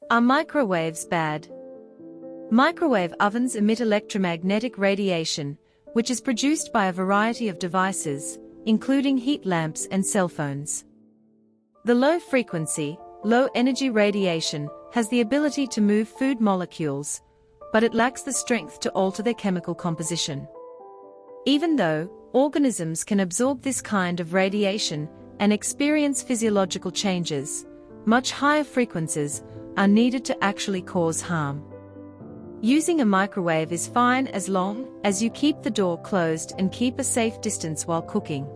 Are microwaves bad? Microwave ovens emit electromagnetic radiation, which is produced by a variety of devices, including heat lamps and cell phones. The low-frequency, low-energy radiation has the ability to move food molecules, but it lacks the strength to alter their chemical composition. Even though organisms can absorb this kind of radiation and experience physiological changes, much higher frequencies are needed to actually cause harm. Using a microwave is fine as long as you keep the door closed and keep a safe distance while cooking.